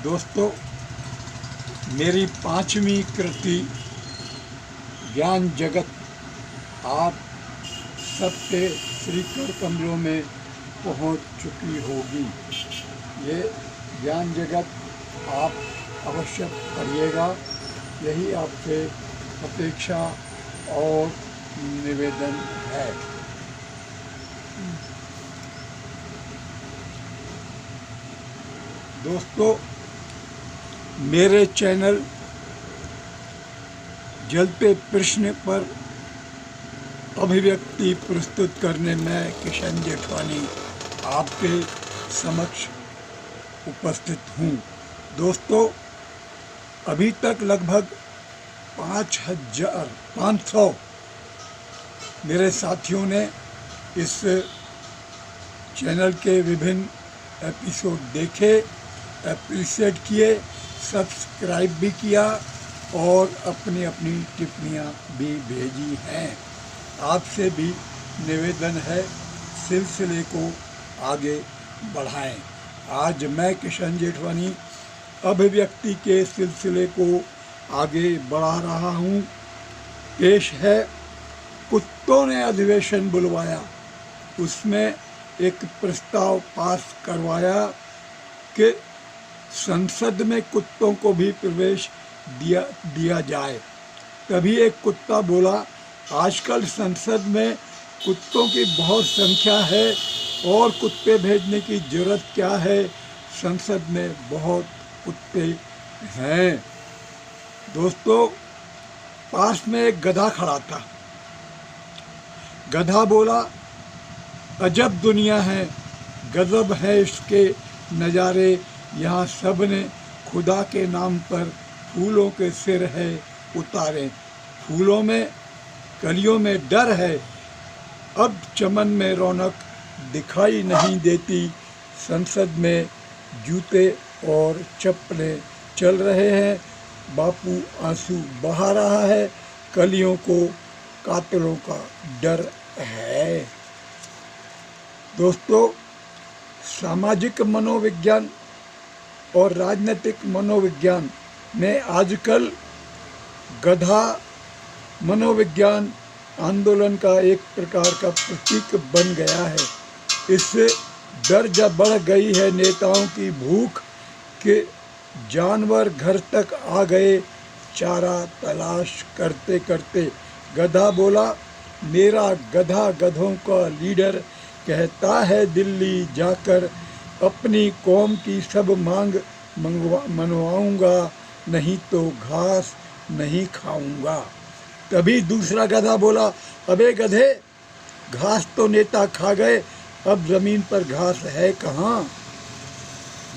दोस्तों, मेरी 5वीं कृति ज्ञान जगत आप सबके श्रीकर कमलों में पहुंच चुकी होगी। ये ज्ञान जगत आप अवश्य पढ़िएगा, यही आपसे अपेक्षा और निवेदन है। दोस्तों, मेरे चैनल जलते प्रश्न पर अभिव्यक्ति प्रस्तुत करने में किशन जेठवानी आपके समक्ष उपस्थित हूँ। दोस्तों, अभी तक लगभग 500 मेरे साथियों ने इस चैनल के विभिन्न एपिसोड देखे, एप्रिशिएट किए, सब्सक्राइब भी किया और अपनी अपनी टिप्पणियाँ भी भेजी हैं। आपसे भी निवेदन है, सिलसिले को आगे बढ़ाएं। आज मैं किशन जेठवानी अभिव्यक्ति के सिलसिले को आगे बढ़ा रहा हूँ। पेश है कुत्तों ने अधिवेशन बुलवाया, उसमें एक प्रस्ताव पास करवाया कि संसद में कुत्तों को भी प्रवेश दिया जाए। तभी एक कुत्ता बोला, आजकल संसद में कुत्तों की बहुत संख्या है और कुत्ते भेजने की जरूरत क्या है, संसद में बहुत कुत्ते हैं। दोस्तों, पास में एक गधा खड़ा था। गधा बोला, अजब दुनिया है, गजब है इसके नज़ारे, यहाँ सब ने खुदा के नाम पर फूलों के सिर है उतारे। फूलों में कलियों में डर है, अब चमन में रौनक दिखाई नहीं देती। संसद में जूते और चप्पलें चल रहे हैं, बापू आंसू बहा रहा है, कलियों को कातलों का डर है। दोस्तों, सामाजिक मनोविज्ञान और राजनीतिक मनोविज्ञान में आजकल गधा मनोविज्ञान आंदोलन का एक प्रकार का प्रतीक बन गया है। इससे दर्जा बढ़ गई है नेताओं की भूख के जानवर घर तक आ गए चारा तलाश करते करते। गधा बोला, मेरा गधा गधों का लीडर कहता है दिल्ली जाकर अपनी कौम की सब मांग मनवाऊंगा, नहीं तो घास नहीं खाऊंगा। तभी दूसरा गधा बोला, अबे गधे, घास तो नेता खा गए, अब ज़मीन पर घास है कहाँ।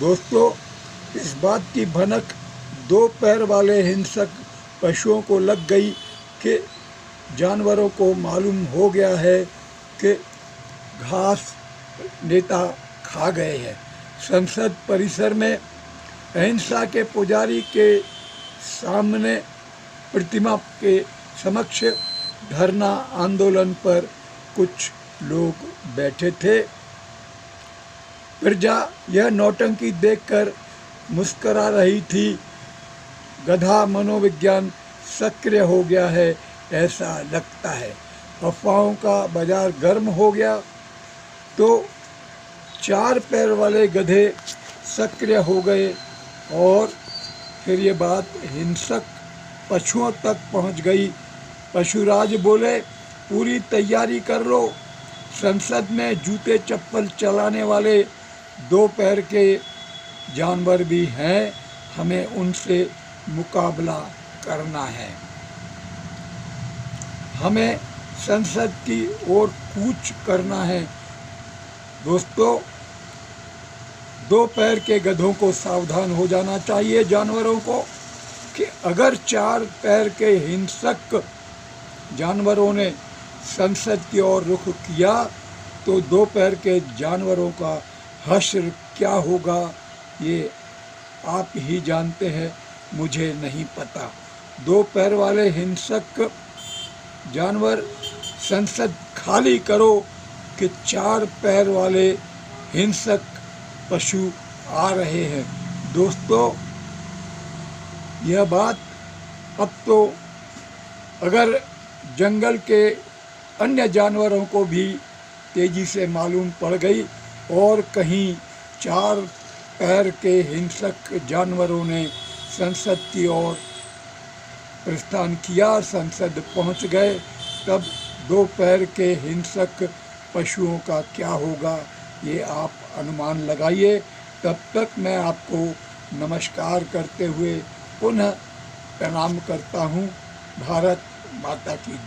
दोस्तों, इस बात की भनक 2 पैर वाले हिंसक पशुओं को लग गई कि जानवरों को मालूम हो गया है कि घास नेता खा गए हैं। संसद परिसर में अहिंसा के पुजारी के सामने प्रतिमा के समक्ष धरना आंदोलन पर कुछ लोग बैठे थे। प्रजा यह नौटंकी देखकर मुस्करा रही थी। गधा मनोविज्ञान सक्रिय हो गया है ऐसा लगता है। अफवाहों का बाजार गर्म हो गया तो 4 पैर वाले गधे सक्रिय हो गए और फिर ये बात हिंसक पशुओं तक पहुंच गई। पशुराज बोले, पूरी तैयारी कर लो, संसद में जूते चप्पल चलाने वाले 2 पैर के जानवर भी हैं, हमें उनसे मुकाबला करना है। हमें संसद की ओर कूच करना है। दोस्तों, 2 पैर के गधों को सावधान हो जाना चाहिए जानवरों को कि अगर 4 पैर के हिंसक जानवरों ने संसद की ओर रुख किया तो 2 पैर के जानवरों का हश्र क्या होगा, ये आप ही जानते हैं, मुझे नहीं पता। 2 पैर वाले हिंसक जानवर संसद खाली करो कि 4 पैर वाले हिंसक पशु आ रहे हैं। दोस्तों, यह बात अब तो अगर जंगल के अन्य जानवरों को भी तेजी से मालूम पड़ गई और कहीं 4 पैर के हिंसक जानवरों ने संसद की ओर प्रस्थान किया, संसद पहुंच गए, तब 2 पैर के हिंसक पशुओं का क्या होगा, ये आप अनुमान लगाइए। तब तक मैं आपको नमस्कार करते हुए पुनः प्रणाम करता हूँ। भारत माता की